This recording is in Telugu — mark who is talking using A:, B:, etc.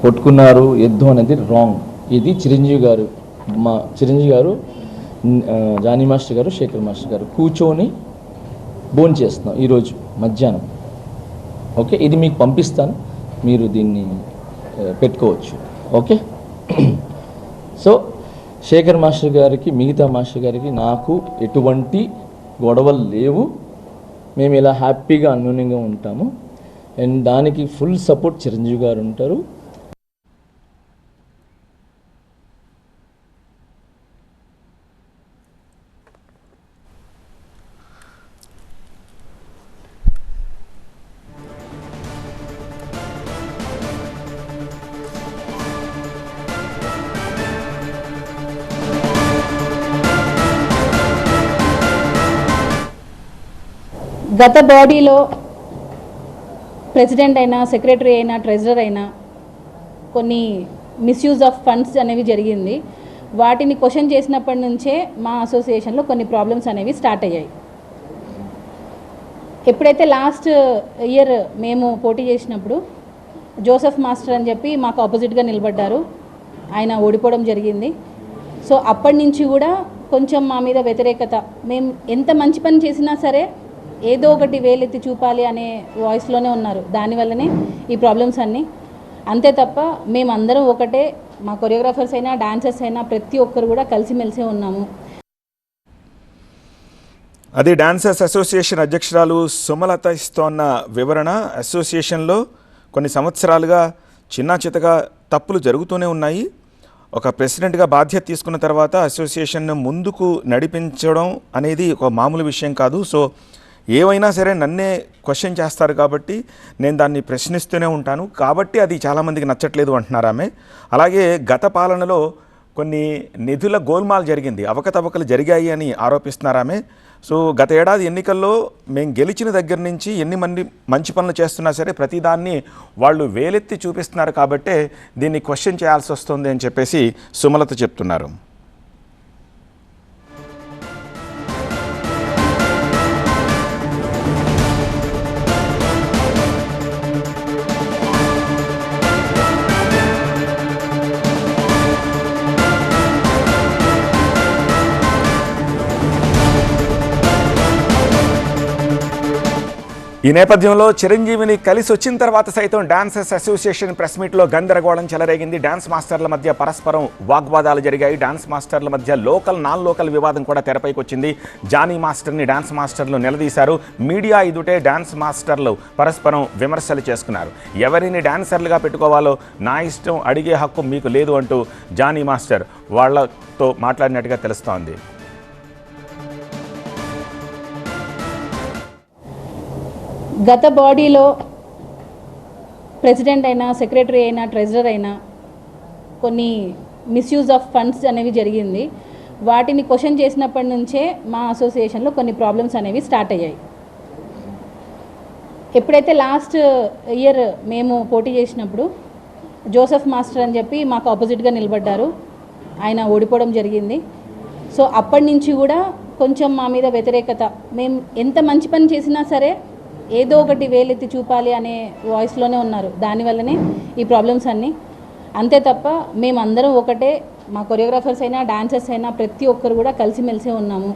A: కొట్టుకున్నారు యుద్ధం అనేది రాంగ్. ఇది చిరంజీవి గారు, మా చిరంజీవి గారు, జానీ మాస్టర్ గారు, శేఖర్ మాస్టర్ గారు కూర్చొని భోజనం చేస్తున్నాం ఈరోజు మధ్యాహ్నం. ఓకే, ఇది మీకు పంపిస్తాను, మీరు దీన్ని పెట్టుకోవచ్చు. ఓకే. సో శేఖర్ మాస్టర్ గారికి, మిగతా మాస్టర్ గారికి నాకు ఎటువంటి గొడవలు లేవు. మేము ఇలా హ్యాపీగా అన్యోన్యంగా ఉంటాము. అండ్ దానికి ఫుల్ సపోర్ట్ చిరంజీవి గారు ఉంటారు.
B: గత బాడీలో ప్రెసిడెంట్ అయినా, సెక్రటరీ అయినా, ట్రెజరర్ అయినా కొన్ని మిస్యూజ్ ఆఫ్ ఫండ్స్ అనేవి జరిగింది. వాటిని క్వశ్చన్ చేసినప్పటి నుంచే మా అసోసియేషన్లో కొన్ని ప్రాబ్లమ్స్ అనేవి స్టార్ట్ అయ్యాయి. ఎప్పుడైతే లాస్ట్ ఇయర్ మేము పోటీ చేసినప్పుడు జోసెఫ్ మాస్టర్ అని చెప్పి మాకు ఆపోజిట్గా నిలబడ్డారు, ఆయన ఓడిపోవడం జరిగింది. సో అప్పటి నుంచి కూడా కొంచెం మా మీద వ్యతిరేకత, మేము ఎంత మంచి పని చేసినా సరే ఏదో ఒకటి వేలెత్తి చూపాలి అనే వాయిస్లోనే ఉన్నారు. దానివల్లనే ఈ ప్రాబ్లమ్స్ అన్నీ. అంతే తప్ప మేమందరం ఒకటే, మా కొరియోగ్రాఫర్స్ అయినా, డాన్సర్స్ అయినా ప్రతి ఒక్కరు కూడా కలిసిమెలిసే ఉన్నాము.
C: అది డాన్సర్స్ అసోసియేషన్ అధ్యక్షురాలు సుమలత ఇస్తోన్న వివరణ. అసోసియేషన్లో కొన్ని సంవత్సరాలుగా చిన్న చితగా తప్పులు జరుగుతూనే ఉన్నాయి. ఒక ప్రెసిడెంట్గా బాధ్యత తీసుకున్న తర్వాత అసోసియేషన్ను ముందుకు నడిపించడం అనేది ఒక మామూలు విషయం కాదు. సో ఏవైనా సరే నన్నే క్వశ్చన్ చేస్తారు కాబట్టి నేను దాన్ని ప్రశ్నిస్తూనే ఉంటాను. కాబట్టి అది చాలామందికి నచ్చట్లేదు అంటున్నారు ఆమె. అలాగే గత పాలనలో కొన్ని నిధుల గోల్మాల్ జరిగింది, అవకతవకలు జరిగాయి అని ఆరోపిస్తున్నారు ఆమె. సో గత ఏడాది ఎన్నికల్లో మేము గెలిచిన దగ్గర నుంచి ఎన్ని మంచి పనులు చేస్తున్నా సరే ప్రతిదాన్ని వాళ్ళు వేలెత్తి చూపిస్తున్నారు కాబట్టే దీన్ని క్వశ్చన్ చేయాల్సి వస్తుంది అని చెప్పేసి సుమలత చెప్తున్నారు. ఈ నేపథ్యంలో చిరంజీవిని కలిసి వచ్చిన తర్వాత సైతం డాన్సర్స్ అసోసియేషన్ ప్రెస్ మీట్లో గందరగోళం చెలరేగింది. డాన్స్ మాస్టర్ల మధ్య పరస్పరం వాగ్వాదాలు జరిగాయి. డాన్స్ మాస్టర్ల మధ్య లోకల్ నాన్ లోకల్ వివాదం కూడా తెరపైకి వచ్చింది. జానీ మాస్టర్ని డాన్స్ మాస్టర్లు నిలదీశారు. మీడియా ఎదుటే డాన్స్ మాస్టర్లు పరస్పరం విమర్శలు చేసుకున్నారు. ఎవరిని డాన్సర్లుగా పెట్టుకోవాలో నా ఇష్టం, అడిగే హక్కు మీకు లేదు అంటూ జానీ మాస్టర్ వాళ్లతో మాట్లాడినట్టుగా తెలుస్తోంది.
B: గత బాడీలో ప్రెసిడెంట్ అయినా, సెక్రటరీ అయినా, ట్రెజరర్ అయినా కొన్ని మిస్యూజ్ ఆఫ్ ఫండ్స్ అనేవి జరిగింది. వాటిని క్వశ్చన్ చేసినప్పటి నుంచే మా అసోసియేషన్లో కొన్ని ప్రాబ్లమ్స్ అనేవి స్టార్ట్ అయ్యాయి. ఎప్పుడైతే లాస్ట్ ఇయర్ మేము పోటీ చేసినప్పుడు జోసెఫ్ మాస్టర్ అని చెప్పి మాకు ఆపోజిట్గా నిలబడ్డారు, ఆయన ఓడిపోవడం జరిగింది. సో అప్పటి నుంచి కూడా కొంచెం మా మీద వ్యతిరేకత, మేము ఎంత మంచి పని చేసినా సరే ఏదో ఒకటి వేలెత్తి చూపాలి అనే వాయిస్లోనే ఉన్నారు. దానివల్లనే ఈ ప్రాబ్లమ్స్ అన్నీ. అంతే తప్ప మేమందరం ఒకటే, మా కొరియోగ్రాఫర్స్ అయినా, డాన్సర్స్ అయినా ప్రతి ఒక్కరు కూడా కలిసిమెలిసే ఉన్నాము.